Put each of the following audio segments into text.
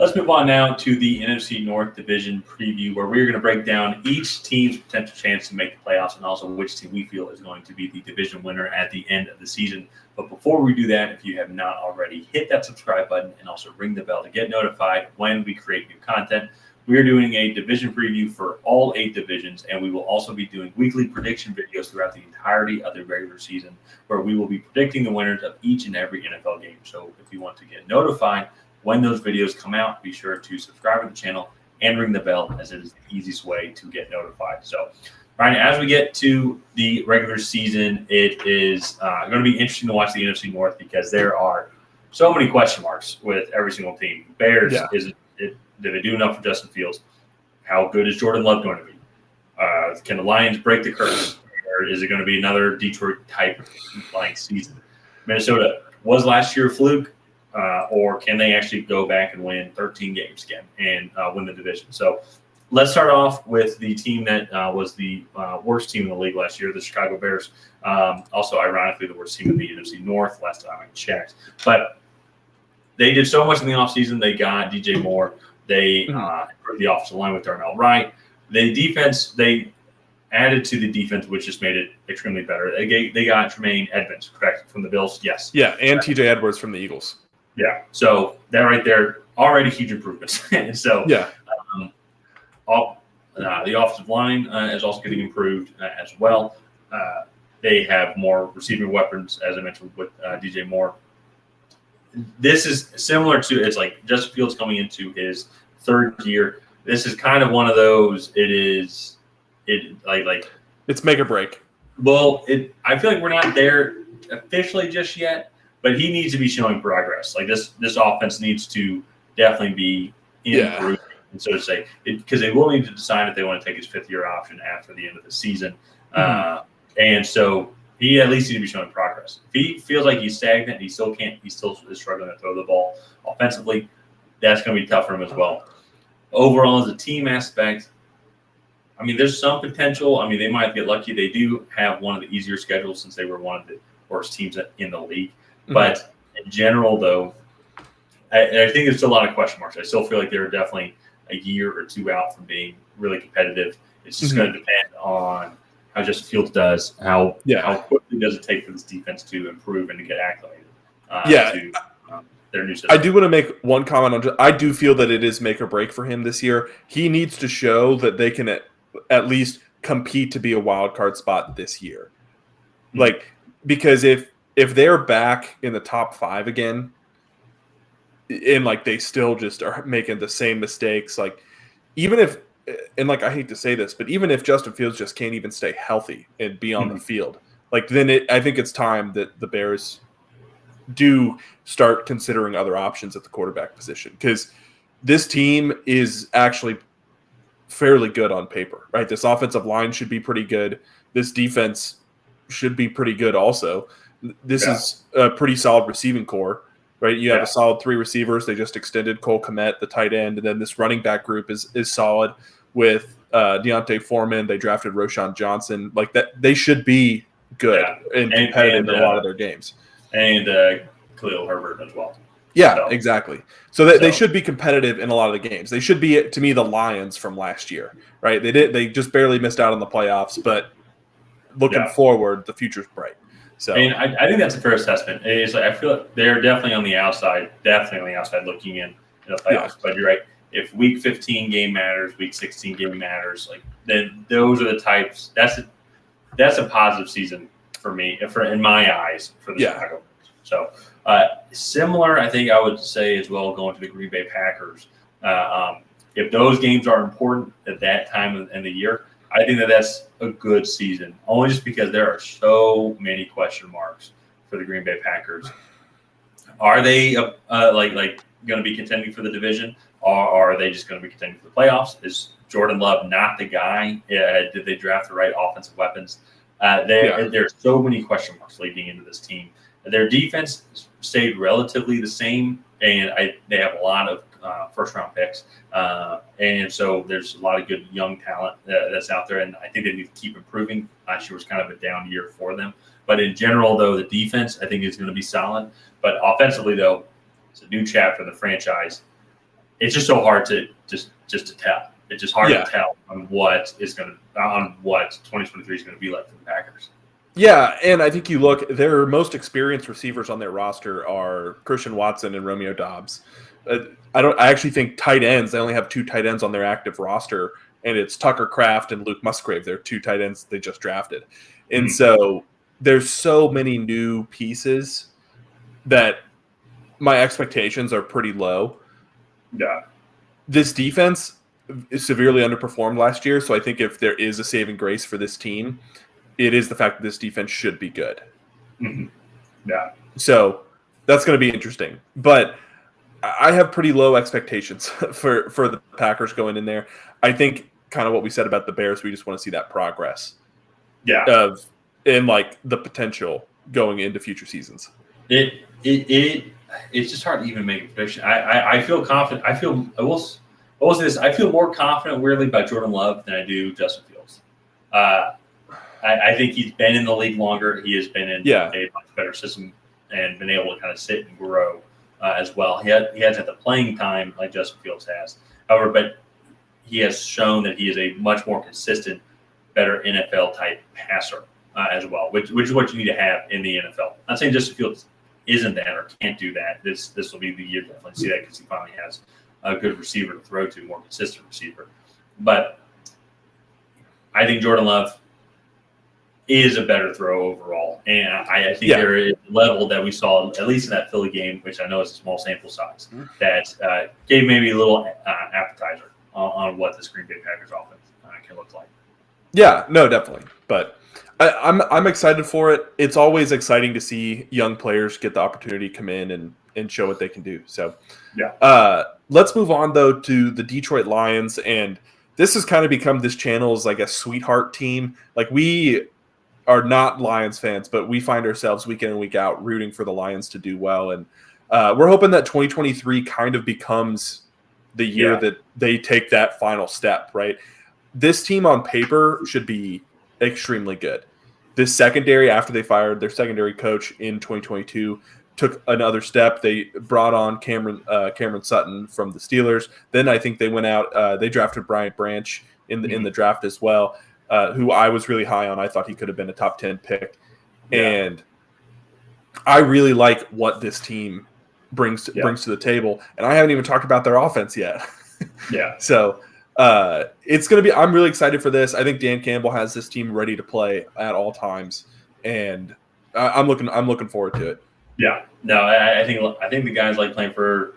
let's move on now to the NFC North Division preview, where we're going to break down each team's potential chance to make the playoffs and also which team we feel is going to be the division winner at the end of the season. But before we do that, if you have not already, hit that subscribe button and also ring the bell to get notified when we create new content. We are doing a division preview for all 8 divisions, and we will also be doing weekly prediction videos throughout the entirety of the regular season, where we will be predicting the winners of each and every NFL game. So if you want to get notified when those videos come out, be sure to subscribe to the channel and ring the bell, as it is the easiest way to get notified. So, Ryan, as we get to the regular season, it is going to be interesting to watch the NFC North because there are so many question marks with every single team. Bears, did they do enough for Justin Fields? How good is Jordan Love going to be? Can the Lions break the curse? Or is it going to be another Detroit-type Lions season? Minnesota, was last year a fluke? Or can they actually go back and win 13 games again and win the division? So let's start off with the team that was the worst team in the league last year, the Chicago Bears. Also, ironically, the worst team in the NFC North last time I checked. But they did so much in the offseason. They got DJ Moore. They improved the offensive line with Darnell Wright. They added to the defense, which just made it extremely better. They got Tremaine Edmonds, correct, from the Bills? Yes. Yeah, and TJ Edwards from the Eagles. Yeah. So that right there, already huge improvements. And so the offensive line is also getting improved as well. They have more receiving weapons, as I mentioned, with DJ Moore. This is similar to, it's like Justin Fields coming into his 3rd year. This is kind of one of those, it's make or break. Well, I feel like we're not there officially just yet, but he needs to be showing progress. Like this offense needs to definitely be improved, and so to say, because they will need to decide if they want to take his 5th-year option after the end of the season. And so he at least needs to be showing progress. If he feels like he's stagnant, he still is struggling to throw the ball offensively, that's going to be tough for him as well. Overall, as a team aspect, I mean, there's some potential. I mean, they might get lucky. They do have one of the easier schedules since they were one of the worst teams in the league. But in general, though, I think there's still a lot of question marks. I still feel like they're definitely a year or 2 out from being really competitive. It's just going to depend on how Justin Fields does, how quickly does it take for this defense to improve and to get acclimated to their new system. I do want to make one comment on. I do feel that it is make or break for him this year. He needs to show that they can at least compete to be a wild card spot this year. Because if they're back in the top 5 again, and they still just are making the same mistakes, even if. And I hate to say this, but even if Justin Fields just can't even stay healthy and be on the field, then I think it's time that the Bears do start considering other options at the quarterback position, because this team is actually fairly good on paper, right? This offensive line should be pretty good. This defense should be pretty good also. This is a pretty solid receiving core. Right, you have a solid 3 receivers. They just extended Cole Kmet, the tight end, and then this running back group is solid with Deontay Foreman. They drafted Roschon Johnson. That they should be good and competitive in a lot of their games. And Khalil Herbert as well. Yeah, exactly. So they should be competitive in a lot of the games. They should be, to me, the Lions from last year. Right, they just barely missed out on the playoffs, but looking forward, the future's bright. So, I think that's a fair assessment. It's I feel like they're definitely on the outside looking in the playoffs. Yeah. But you're right. If Week 15 game matters, Week 16 game matters, then those are the types. That's a positive season for me, in my eyes, for the Chicago Bears. So similar, I think I would say as well, going to the Green Bay Packers. If those games are important at that time in the year, I think that's a good season, only just because there are so many question marks for the Green Bay Packers. Are they going to be contending for the division, or are they just going to be contending for the playoffs? Is Jordan Love not the guy? Did they draft the right offensive weapons? There's so many question marks leading into this team. Their defense stayed relatively the same, and they have a lot of first-round picks. And so there's a lot of good young talent that's out there, and I think they need to keep improving. Last year was kind of a down year for them. But in general, though, the defense, I think, is going to be solid. But offensively, though, it's a new chapter for the franchise. it's just so hard to just to tell. It's just hard to tell on what 2023 is going to be like for the Packers. Yeah, and I think you look, their most experienced receivers on their roster are Christian Watson and Romeo Doubs. I actually think tight ends, they only have 2 tight ends on their active roster, and it's Tucker Kraft and Luke Musgrave. They're 2 tight ends they just drafted. And so there's so many new pieces that my expectations are pretty low. Yeah. This defense severely underperformed last year, so I think if there is a saving grace for this team, it is the fact that this defense should be good. Mm-hmm. Yeah. So that's going to be interesting. But I have pretty low expectations for the Packers going in there. I think kind of what we said about the Bears, we just want to see that progress. Yeah. And like the potential going into future seasons. It's just hard to even make a prediction. I feel confident. I will say this. I feel more confident, weirdly, about Jordan Love than I do Justin Fields. I think he's been in the league longer. He has been in a much better system and been able to kind of sit and grow as well. He hasn't had the playing time like Justin Fields has. However, but he has shown that he is a much more consistent, better NFL-type passer as well, which is what you need to have in the NFL. I'm not saying Justin Fields isn't that or can't do that. This will be the year to definitely see that because he finally has a good receiver to throw to, more consistent receiver. But I think Jordan Love is a better throw overall. And I think there is a level that we saw, at least in that Philly game, which I know is a small sample size, that gave maybe a little appetizer on what this Green Bay Packers offense can look like. Yeah, no, definitely. But I'm excited for it. It's always exciting to see young players get the opportunity to come in and show what they can do. So let's move on, though, to the Detroit Lions. And this has kind of become this channel's, like, a sweetheart team. Like, we are not Lions fans, but we find ourselves week in and week out rooting for the Lions to do well. And we're hoping that 2023 kind of becomes the year that they take that final step, right? This team on paper should be extremely good. This secondary, after they fired their secondary coach in 2022, took another step. They brought on Cameron Sutton from the Steelers. Then I think they went out. They drafted Bryant Branch in the draft as well, who I was really high on. I thought he could have been a top 10 pick. Yeah. And I really like what this team brings to the table. And I haven't even talked about their offense yet. So it's going to be – I'm really excited for this. I think Dan Campbell has this team ready to play at all times. And I'm looking forward to it. Yeah. No, I think the guys like playing for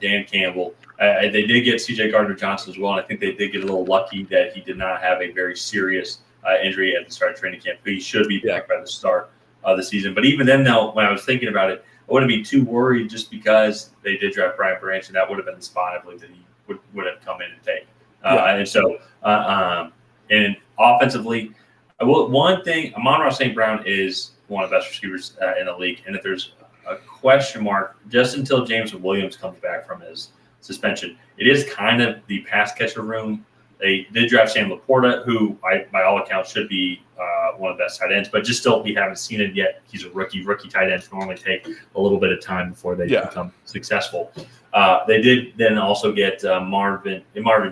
Dan Campbell. They did get C.J. Gardner-Johnson as well, and I think they did get a little lucky that he did not have a very serious injury at the start of training camp. But he should be back by the start of the season. But even then, though, when I was thinking about it, I wouldn't be too worried just because they did draft Bryant Branch, and that would have been the spot I believe that he would have come in and take. And so, and offensively, one thing, Amon-Ra St. Brown is one of the best receivers in the league, and if there's a question mark just until Jameson Williams comes back from his suspension, it is kind of the pass catcher room. They did draft Sam Laporta, who by all accounts should be one of the best tight ends, but just still we haven't seen it yet. He's a rookie tight ends normally take a little bit of time before they become successful. They did then also get Marvin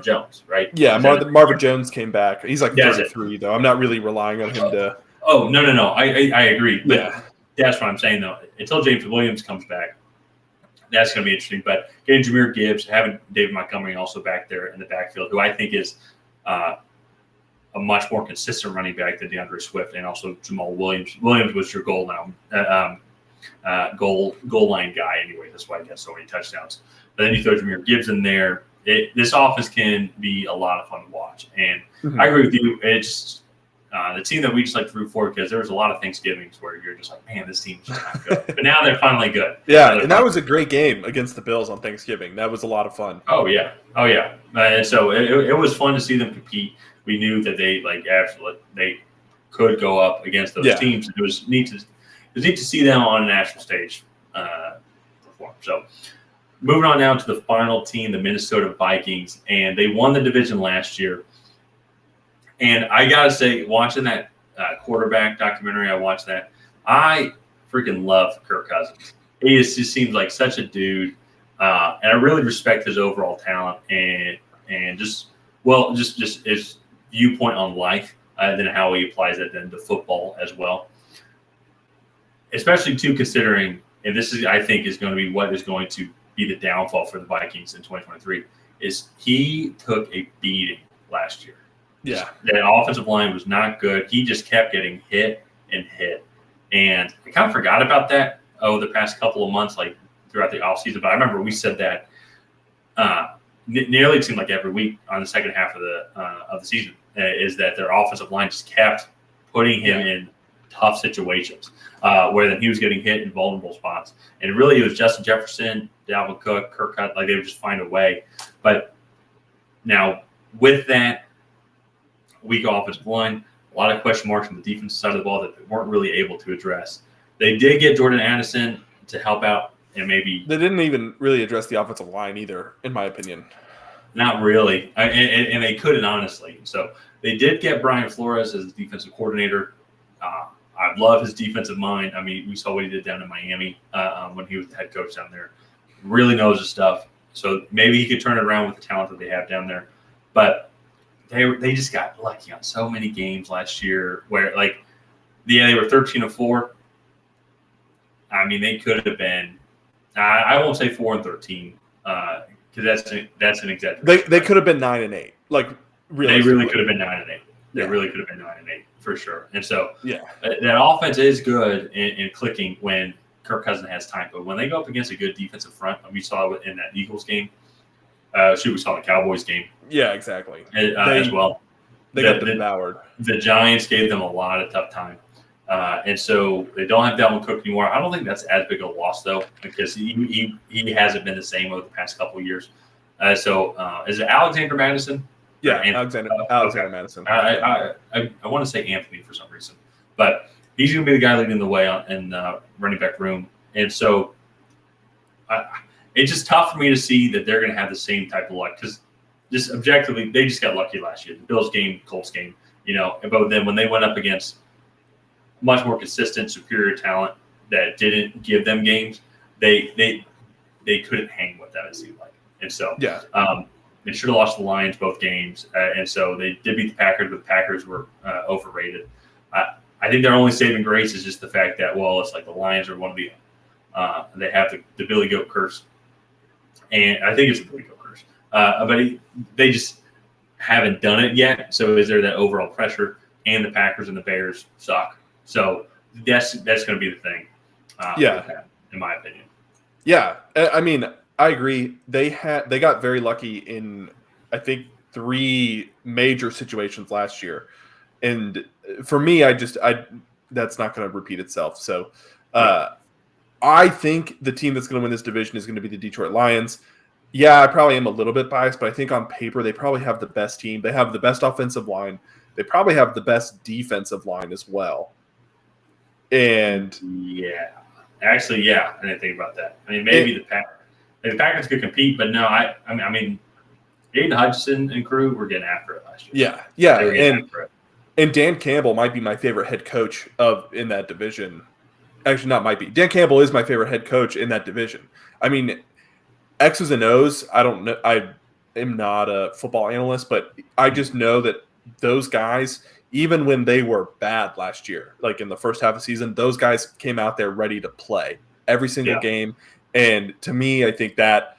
Jones, right? Yeah, Marvin Jones came back. He's like 33, though. I'm not really relying on him to. Oh, no. I agree. But that's what I'm saying, though. Until James Williams comes back, that's going to be interesting. But getting Jahmyr Gibbs, having David Montgomery also back there in the backfield, who I think is a much more consistent running back than DeAndre Swift and also Jamal Williams. Williams was your goal line guy anyway. That's why he got so many touchdowns. But then you throw Jahmyr Gibbs in there. This offense can be a lot of fun to watch. And I agree with you. It's the team that we just like to root for because there was a lot of Thanksgivings where you're just like, man, this team's just not good. But now they're finally good. Yeah, and that was a great game against the Bills on Thanksgiving. That was a lot of fun. Oh, yeah. And so it was fun to see them compete. We knew that they could go up against those teams. It was neat to see them on a national stage perform. So moving on now to the final team, the Minnesota Vikings, and they won the division last year. And I got to say, watching that quarterback documentary, I freaking love Kirk Cousins. He just seems like such a dude. And I really respect his overall talent and just his viewpoint on life, then how he applies that then to football as well. Especially too considering, and this is I think is going to be what is going to be the downfall for the Vikings in 2023, is he took a beating last year. Yeah, the offensive line was not good. He just kept getting hit and hit, and I kind of forgot about that the past couple of months, like throughout the offseason. But I remember we said that nearly it seemed like every week on the second half of the season is that their offensive line just kept putting him in tough situations where then he was getting hit in vulnerable spots. And really, it was Justin Jefferson, Dalvin Cook, Kirk Cousins, like they would just find a way. But now with that weak offensive line, a lot of question marks on the defensive side of the ball that they weren't really able to address. They did get Jordan Addison to help out, and maybe they didn't even really address the offensive line either, in my opinion. Not really, and they couldn't honestly. So they did get Brian Flores as the defensive coordinator. I love his defensive mind. I mean, we saw what he did down in Miami when he was the head coach down there. Really knows his stuff. So maybe he could turn it around with the talent that they have down there. But they just got lucky on so many games last year where, like, they were 13-4. I mean, they could have been. I won't say 4-13 because that's an exaggeration. They could have been 9-8. Like they really could have been 9-8. They really could have been 9-8 for sure. And so that offense is good in clicking when Kirk Cousins has time. But when they go up against a good defensive front, we saw it in that Eagles game. We saw the Cowboys game. Yeah, exactly. As well. They got devoured. The Giants gave them a lot of tough time. And so they don't have Dalvin Cook anymore. I don't think that's as big a loss, though, because he hasn't been the same over the past couple of years. So is it Alexander Madison? Yeah, Alexander Madison. I want to say Anthony for some reason. But he's going to be the guy leading the way in running back room. And so it's just tough for me to see that they're going to have the same type of luck because just objectively, they just got lucky last year. The Bills game, Colts game, but then when they went up against much more consistent, superior talent that didn't give them games, they couldn't hang with that, it seemed like. And so they should have lost the Lions both games. And so they did beat the Packers, but the Packers were overrated. I think their only saving grace is just the fact that, well, it's like the Lions are one of the they have the Billy Goat curse. And I think it's the Billy Goat curse. But they just haven't done it yet. So is there that overall pressure? And the Packers and the Bears suck. So that's going to be the thing. In my opinion. Yeah, I mean, I agree. They got very lucky in, I think, 3 major situations last year, and for me, that's not going to repeat itself. So, I think the team that's going to win this division is going to be the Detroit Lions. Yeah, I probably am a little bit biased, but I think on paper they probably have the best team. They have the best offensive line. They probably have the best defensive line as well. And I didn't think about that. I mean, maybe the Packers could compete, but no, I mean, Aiden Hutchinson and crew were getting after it last year. Yeah, and Dan Campbell might be my favorite head coach in that division. Actually, not might be. Dan Campbell is my favorite head coach in that division. I mean, X's and O's. I don't know. I am not a football analyst, but I just know that those guys, even when they were bad last year, like in the first half of the season, those guys came out there ready to play every single game. And to me, I think that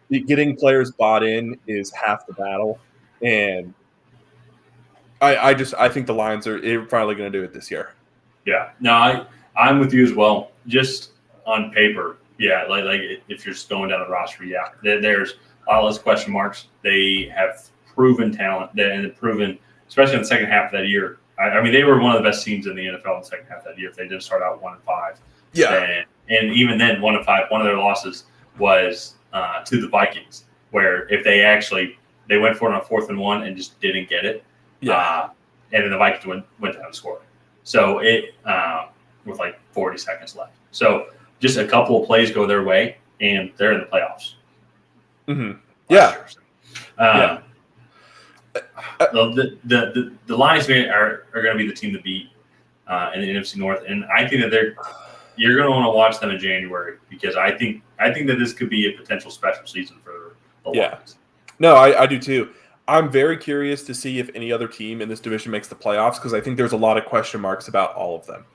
getting players bought in is half the battle. And I think the Lions are finally going to do it this year. Yeah, no, I'm with you as well. Just on paper, like if you're just going down the roster, there's a lot less question marks. They have proven talent and proven, especially in the second half of that year. I mean, they were one of the best teams in the NFL in the second half of that year if they didn't start out 1-5. Yeah. And even then, 1-5, one of their losses was to the Vikings, where if they went for it on 4th and 1 and just didn't get it. Yeah. And then the Vikings went down and scored. So it with like 40 seconds left. So just a couple of plays go their way, and they're in the playoffs. Mm-hmm. Yeah. The Lions are going to be the team to beat in the NFC North, and I think that you're going to want to watch them in January because I think that this could be a potential special season for the Lions. No, I do too. I'm very curious to see if any other team in this division makes the playoffs because I think there's a lot of question marks about all of them.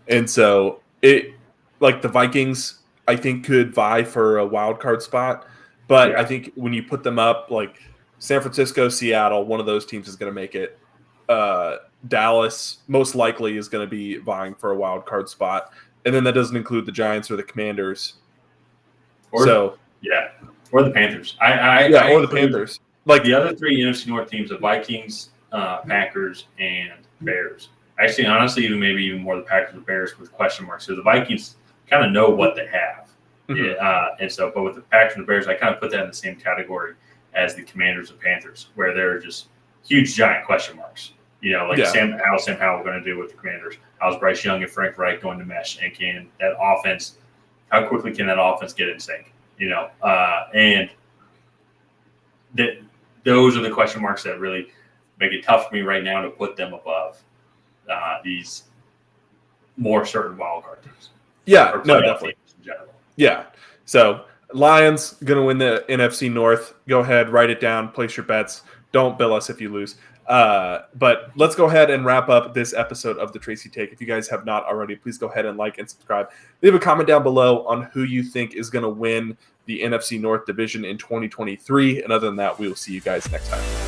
And so like the Vikings, I think could vie for a wild card spot. But I think when you put them up, like San Francisco, Seattle, one of those teams is going to make it. Dallas most likely is going to be vying for a wild card spot. And then that doesn't include the Giants or the Commanders. Or the Panthers. Or the Panthers. Like the other three NFC North teams, the Vikings, Packers, and Bears. Actually, honestly, maybe even more the Packers and Bears with question marks. So the Vikings kind of know what they have. Mm-hmm. And so, but with the Packers and the Bears, I kind of put that in the same category as the Commanders and Panthers, where they're just huge, giant question marks. How's Sam Howell going to do with the Commanders? How's Bryce Young and Frank Reich going to mesh? And can that offense, how quickly can that offense get in sync? And that those are the question marks that really make it tough for me right now to put them above these more certain wild card teams. Yeah, no, definitely. In general. Yeah. So Lions going to win the NFC North. Go ahead, write it down, place your bets. Don't bill us if you lose. But let's go ahead and wrap up this episode of the Tracy Take. If you guys have not already, please go ahead and like and subscribe. Leave a comment down below on who you think is going to win the NFC North division in 2023. And other than that, we will see you guys next time.